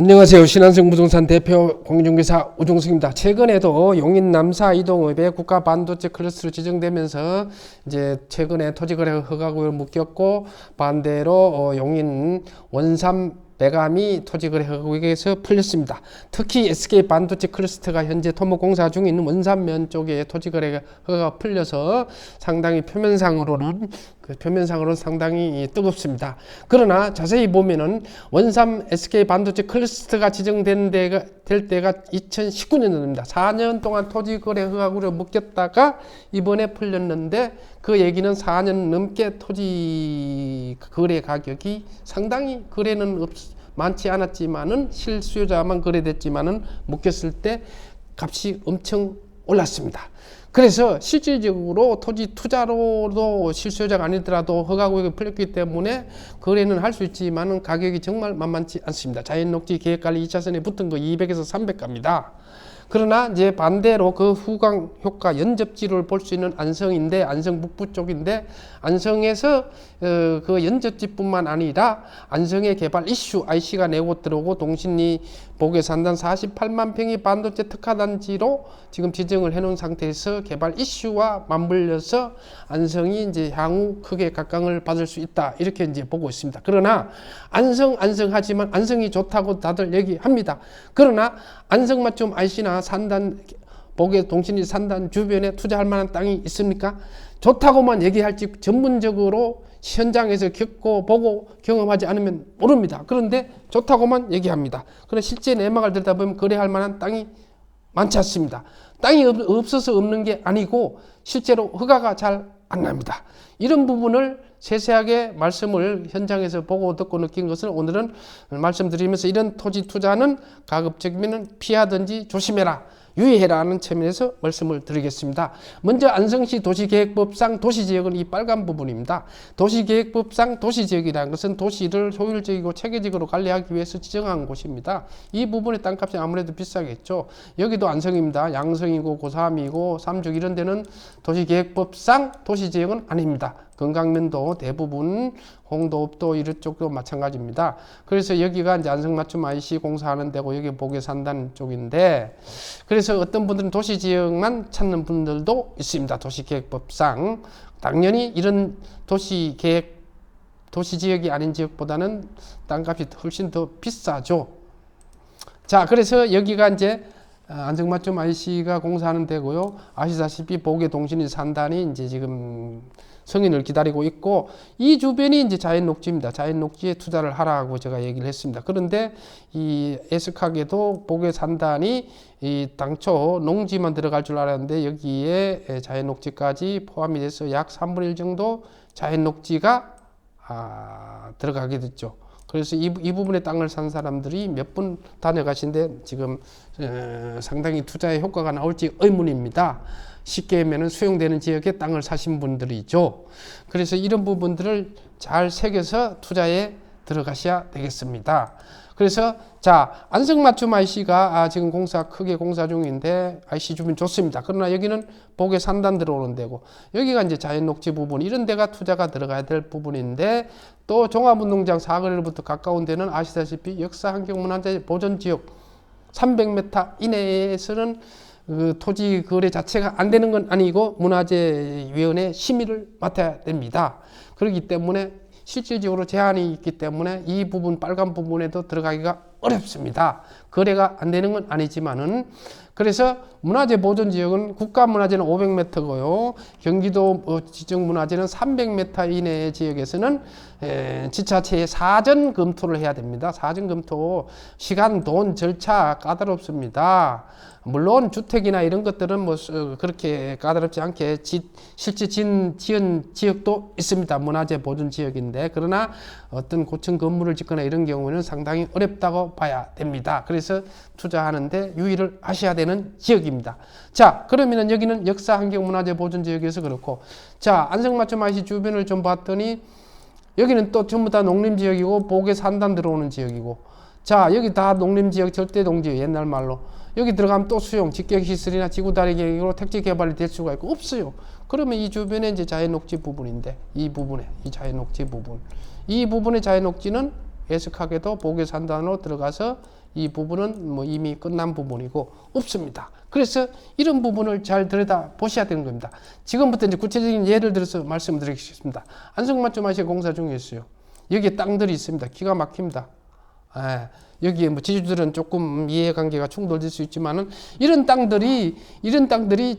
안녕하세요. 신한성 부동산 대표 공인중개사 우종석입니다. 최근에도 용인 남사 이동읍의 국가 반도체 클러스로 지정되면서 이제 최근에 토지거래 허가구역을 묶였고, 반대로 용인 원삼 배감이 토지거래 허가구역에서 풀렸습니다. 특히 SK 반도체 클러스터가 현재 토목공사 중인 원삼면 쪽에 토지거래 허가가 풀려서 상당히 표면상으로는 상당히 뜨겁습니다. 그러나 자세히 보면은 원삼 SK 반도체 클러스터가 지정된 될 때가 2019년도입니다. 4년 동안 토지거래 허가구역을 묶였다가 이번에 풀렸는데, 그 얘기는 4년 넘게 토지 거래 가격이 상당히 거래는 많지 않았지만은 실수요자만 거래됐지만은 묶였을 때 값이 엄청 올랐습니다. 그래서 실질적으로 토지 투자로도 실수요자가 아니더라도 허가구역이 풀렸기 때문에 거래는 할 수 있지만은 가격이 정말 만만치 않습니다. 자연녹지 계획관리 2차선에 붙은 거 200에서 300가입니다. 그러나 이제 반대로 그 후광 효과 연접지를 볼 수 있는 안성인데, 안성 북부 쪽인데, 안성에서 그 연접지뿐만 아니라 안성의 개발 이슈 IC가 내고 들어오고 동신리 복에 산단 48만 평이 반도체 특화단지로 지금 지정을 해놓은 상태에서 개발 이슈와 맞물려서 안성이 이제 향후 크게 각광을 받을 수 있다, 이렇게 이제 보고 있습니다. 그러나 안성하지만 안성이 좋다고 다들 얘기합니다. 그러나 안성맞춤 IC나 산단 복의 동신리 산단 주변에 투자할 만한 땅이 있습니까? 좋다고만 얘기할지 전문적으로 현장에서 겪고 보고 경험하지 않으면 모릅니다. 그런데 좋다고만 얘기합니다. 그런데 실제 내막을 들여다보면 거래할 만한 땅이 많지 않습니다. 땅이 없어서 없는 게 아니고 실제로 허가가 잘 안 납니다. 이런 부분을 세세하게 말씀을 현장에서 보고 듣고 느낀 것을 오늘은 말씀드리면서, 이런 토지 투자는 가급적이면 피하든지 조심해라, 유의해라는 측면에서 말씀을 드리겠습니다. 먼저 안성시 도시계획법상 도시지역은 이 빨간 부분입니다. 도시계획법상 도시지역이라는 것은 도시를 효율적이고 체계적으로 관리하기 위해서 지정한 곳입니다. 이 부분의 땅값이 아무래도 비싸겠죠. 여기도 안성입니다. 양성이고 고삼이고 삼죽 이런 데는 도시계획법상 도시지역은 아닙니다. 건강면도 대부분, 홍도읍도 이런 쪽도 마찬가지입니다. 그래서 여기가 이제 안성맞춤 IC 공사하는 데고, 여기 복에 산다는 쪽인데, 그래서 어떤 분들은 도시지역만 찾는 분들도 있습니다. 도시계획법상 당연히 이런 도시지역이 아닌 지역보다는 땅값이 훨씬 더 비싸죠. 자, 그래서 여기가 이제 안성맞춤 IC가 공사하는 데고요. 아시다시피 복의 동신리 산단이 이제 지금 승인을 기다리고 있고, 이 주변이 이제 자연녹지입니다. 자연녹지에 투자를 하라고 제가 얘기를 했습니다. 그런데 이 애석하게도 복의 산단이 이 당초 농지만 들어갈 줄 알았는데 여기에 자연녹지까지 포함이 돼서 약 3분의 1 정도 자연녹지가 들어가게 됐죠. 그래서 이 부분의 땅을 산 사람들이 몇 분 다녀가신데 지금 상당히 투자의 효과가 나올지 의문입니다. 쉽게 하면 수용되는 지역에 땅을 사신 분들이죠. 그래서 이런 부분들을 잘 새겨서 투자에 들어가셔야 되겠습니다. 그래서 자, 안성맞춤 IC가 지금 크게 공사 중인데 IC 주변 좋습니다. 그러나 여기는 복에 산단 들어오는 데고, 여기가 이제 자연녹지 부분, 이런 데가 투자가 들어가야 될 부분인데, 또 종합운동장 사거리로부터 가까운 데는 아시다시피 역사환경문화재 보존지역 300m 이내에서는 그 토지 거래 자체가 안 되는 건 아니고 문화재위원회 심의를 맡아야 됩니다. 그렇기 때문에 실질적으로 제한이 있기 때문에 이 부분, 빨간 부분에도 들어가기가 어렵습니다. 거래가 안 되는 건 아니지만은, 그래서 문화재 보존지역은 국가문화재는 500m고요. 경기도 지정문화재는 300m 이내의 지역에서는 지자체에 사전 검토를 해야 됩니다. 사전 검토, 시간, 돈, 절차 까다롭습니다. 물론 주택이나 이런 것들은 뭐 그렇게 까다롭지 않게 실제 지은 지역도 있습니다. 문화재 보존 지역인데, 그러나 어떤 고층 건물을 짓거나 이런 경우는 상당히 어렵다고 봐야 됩니다. 그래서 투자하는데 유의를 하셔야 되는 지역입니다. 자, 그러면은 여기는 역사환경문화재 보존 지역에서 그렇고, 자, 안성맞춤 IC 주변을 좀 봤더니 여기는 또 전부 다 농림지역이고 복에 산단 들어오는 지역이고, 자, 여기 다 농림지역 절대동지역, 옛날 말로. 여기 들어가면 또 수용, 직격시설이나 지구다리 계획으로 택지 개발이 될 수가 있고 없어요. 그러면 이 주변에 이제 자연녹지 부분인데, 이 자연녹지 부분. 이 부분의 자연녹지는 애석하게도 복의 산단으로 들어가서 이 부분은 뭐 이미 끝난 부분이고 없습니다. 그래서 이런 부분을 잘 들여다 보셔야 되는 겁니다. 지금부터 이제 구체적인 예를 들어서 말씀드리겠습니다. 안성맞춤하시 공사 중에 있어요. 여기에 땅들이 있습니다. 기가 막힙니다. 예, 여기에 뭐 지주들은 조금 이해관계가 충돌될 수 있지만은 이런 땅들이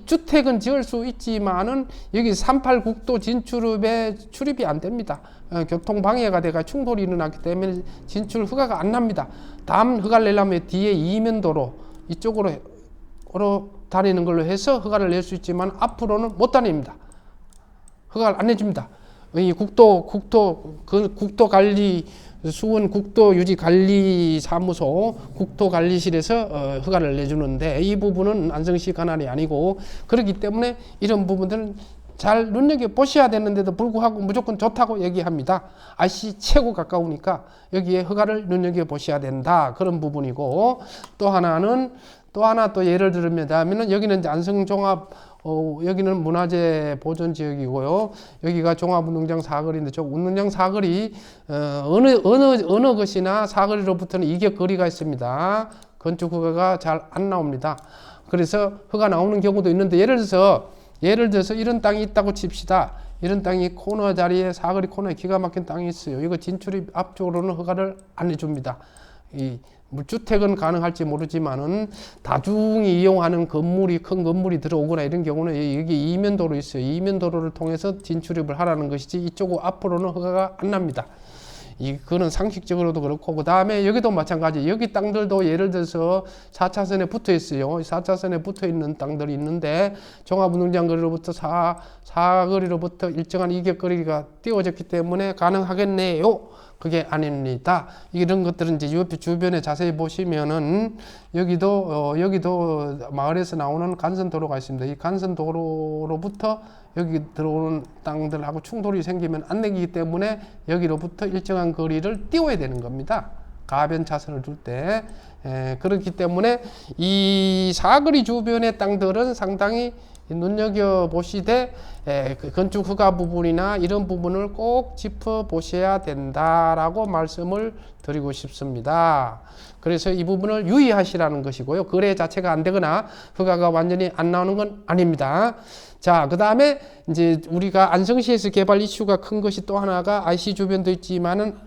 주택은 지을 수 있지만은 여기 38 국도 진출업에 출입이 안 됩니다. 교통 방해가 돼가 충돌이 일어나기 때문에 진출 허가가 안 납니다. 다음 허가를 내려면 뒤에 이면도로 이쪽으로 다니는 걸로 해서 허가를 낼 수 있지만 앞으로는 못 다닙니다. 허가를 안 내줍니다. 이 국토관리 수원 국토유지관리사무소 국토관리실에서 허가를 내주는데 이 부분은 안성시 관할이 아니고 그렇기 때문에 이런 부분들은 잘 눈여겨보셔야 되는데도 불구하고 무조건 좋다고 얘기합니다. IC 최고 가까우니까 여기에 허가를 눈여겨보셔야 된다. 그런 부분이고 또 하나 또 예를 들면 여기는 이제 안성종합 여기는 문화재 보존 지역이고요. 여기가 종합운동장 사거리인데 저 운동장 사거리 어느 것이나 사거리로부터는 이격 거리가 있습니다. 건축 허가가 잘 안 나옵니다. 그래서 허가 나오는 경우도 있는데 예를 들어서 이런 땅이 있다고 칩시다. 이런 땅이 코너 자리에 사거리 코너에 기가 막힌 땅이 있어요. 이거 진출입 앞쪽으로는 허가를 안 해줍니다. 주택은 가능할지 모르지만은 다중이 이용하는 큰 건물이 들어오거나 이런 경우는 여기 이면도로 있어요. 이면도로를 통해서 진출입을 하라는 것이지 이쪽 앞으로는 허가가 안 납니다. 그거는 상식적으로도 그렇고 그 다음에 여기도 마찬가지. 여기 땅들도 예를 들어서 4차선에 붙어 있어요. 4차선에 붙어 있는 땅들이 있는데 종합운동장 거리로부터 사거리로부터 일정한 이격거리가 띄워졌기 때문에 가능하겠네요. 그게 아닙니다. 이런 것들은 이제 옆에 주변에 자세히 보시면은 여기도 마을에서 나오는 간선도로가 있습니다. 이 간선도로로부터 여기 들어오는 땅들하고 충돌이 생기면 안 되기 때문에 여기로부터 일정한 거리를 띄워야 되는 겁니다. 가변 차선을 둘 때. 그렇기 때문에 이 사거리 주변의 땅들은 상당히 눈여겨보시되 그 건축 허가 부분이나 이런 부분을 꼭 짚어보셔야 된다라고 말씀을 드리고 싶습니다. 그래서 이 부분을 유의하시라는 것이고요. 거래 자체가 안 되거나 허가가 완전히 안 나오는 건 아닙니다. 자, 그 다음에 이제 우리가 안성시에서 개발 이슈가 큰 것이 또 하나가 IC 주변도 있지만은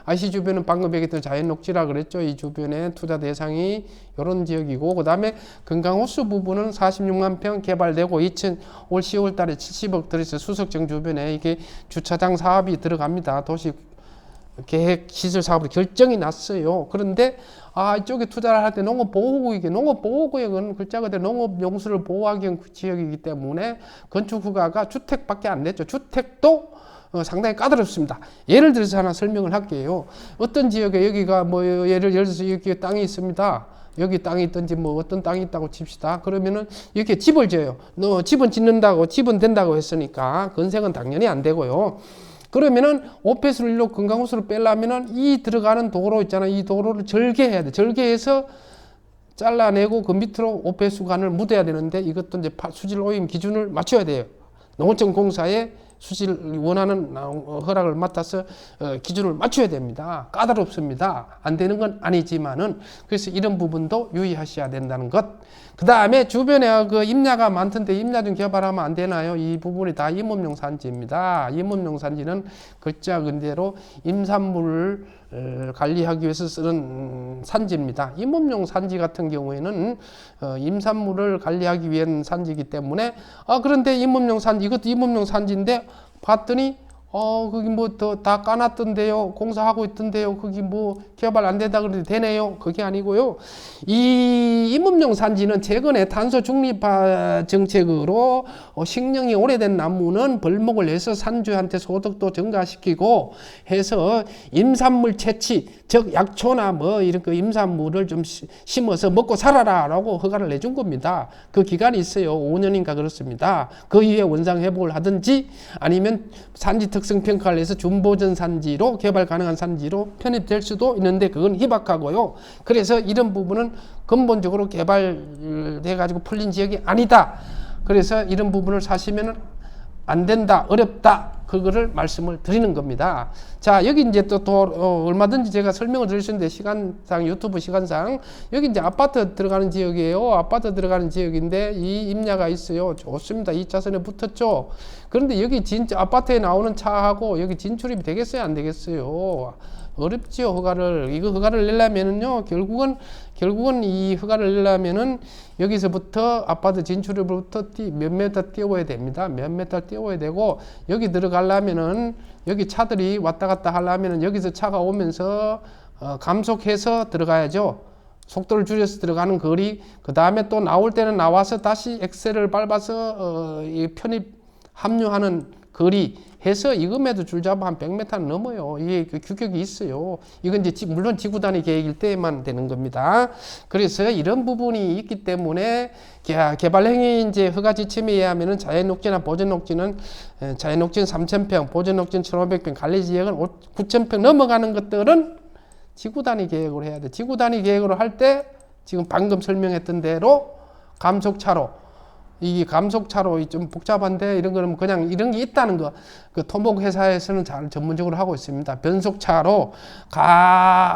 IC 주변은 방금 얘기했던 자연녹지라 그랬죠. 이 주변에 투자 대상이 이런 지역이고 그 다음에 금강호수 부분은 46만 평 개발되고 올 10월 달에 70억 들여서 수석정 주변에 이게 주차장 사업이 들어갑니다. 도시 계획 시설 사업으로 결정이 났어요. 그런데 이쪽에 투자를 할 때 농업보호구역은 글자 그대로 농업용수를 보호하기 위한 지역이기 때문에 건축 허가가 주택밖에 안 냈죠. 주택도 상당히 까다롭습니다. 예를 들어서 하나 설명을 할게요. 어떤 지역에 여기가 뭐 예를 들어서 여기 땅이 있습니다. 여기 땅이 있든지 뭐 어떤 땅이 있다고 칩시다. 그러면은 이렇게 집을 지어요. 집은 집은 된다고 했으니까 건색은 당연히 안 되고요. 그러면은 오폐수를 일로 금강호수를 빼려면은 이 들어가는 도로 있잖아요. 이 도로를 절개해야 돼. 절개해서 잘라내고 그 밑으로 오폐수관을 묻어야 되는데 이것도 이제 수질 오염 기준을 맞춰야 돼요. 농어청 공사에 수질 원하는 허락을 맡아서 기준을 맞춰야 됩니다. 까다롭습니다. 안 되는 건 아니지만은 그래서 이런 부분도 유의하셔야 된다는 것. 그 다음에 주변에 그 임야가 많던데 임야 좀 개발하면 안 되나요? 이 부분이 다 임업용 산지입니다. 임업용 산지는 글자 그대로 임산물을 관리하기 위해서 쓰는 산지입니다. 임업용 산지 같은 경우에는 임산물을 관리하기 위한 산지이기 때문에 그런데 임업용 산지 이것도 임업용 산지인데 봤더니 거기 뭐 다 까놨던데요. 공사하고 있던데요. 거기 뭐 개발 안 된다 그래도 되네요. 그게 아니고요. 이 임업용 산지는 최근에 탄소 중립화 정책으로 식령이 오래된 나무는 벌목을 내서 산주한테 소득도 증가시키고 해서 임산물 채취, 즉 약초나 뭐 이런 그 임산물을 좀 심어서 먹고 살아라라고 허가를 내준 겁니다. 그 기간이 있어요. 5년인가 그렇습니다. 그 이후에 원상 회복을 하든지 아니면 산지 특성 평가를 해서 준보전 산지로 개발 가능한 산지로 편입될 수도 있는데 그건 희박하고요. 그래서 이런 부분은 근본적으로 개발돼 가지고 풀린 지역이 아니다. 그래서 이런 부분을 사시면은 안 된다, 어렵다, 그거를 말씀을 드리는 겁니다. 자, 여기 이제 또 얼마든지 제가 설명을 드릴 수 있는데, 시간상, 유튜브 시간상, 여기 이제 아파트 들어가는 지역이에요. 아파트 들어가는 지역인데, 이 임야가 있어요. 좋습니다. 2차선에 붙었죠. 그런데 여기 진짜 아파트에 나오는 차하고 여기 진출입이 되겠어요? 안 되겠어요? 어렵지요, 허가를. 이거 허가를 내려면은요, 결국은 이 허가를 내려면은 여기서부터 아파트 진출입부터 몇 메터 띄워야 됩니다. 몇 메터 띄워야 되고, 여기 들어가려면은, 여기 차들이 왔다 갔다 하려면은 여기서 차가 오면서, 감속해서 들어가야죠. 속도를 줄여서 들어가는 거리, 그 다음에 또 나올 때는 나와서 다시 엑셀을 밟아서, 이 합류하는 거리 해서 이금에도 줄잡아 한 100m는 넘어요. 이게 그 규격이 있어요. 이건 이제 물론 지구 단위 계획일 때만 되는 겁니다. 그래서 이런 부분이 있기 때문에 개발행위 이제 허가 지침에 의하면은 자연녹지나 보전녹지는 자연녹지는 3,000평, 보전녹지는 1,500평, 관리지역은 9,000평 넘어가는 것들은 지구 단위 계획으로 해야 돼. 지구 단위 계획으로 할 때 지금 방금 설명했던 대로 감속차로, 이 감속차로 좀 복잡한데 이런 거는 그냥 이런 게 있다는 거, 그 토목 회사에서는 잘 전문적으로 하고 있습니다. 변속차로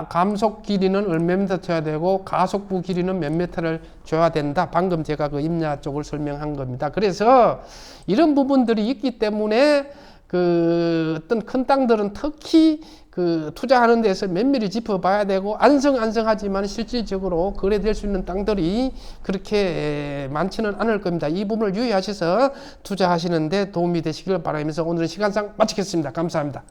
감속 길이는 얼마 미터 줘야 되고 가속부 길이는 몇 미터를 줘야 된다. 방금 제가 그 임야 쪽을 설명한 겁니다. 그래서 이런 부분들이 있기 때문에 그 어떤 큰 땅들은 특히 그 투자하는 데서 면밀히 짚어봐야 되고, 안성하지만 실질적으로 거래될 수 있는 땅들이 그렇게 많지는 않을 겁니다. 이 부분을 유의하셔서 투자하시는데 도움이 되시길 바라면서 오늘은 시간상 마치겠습니다. 감사합니다.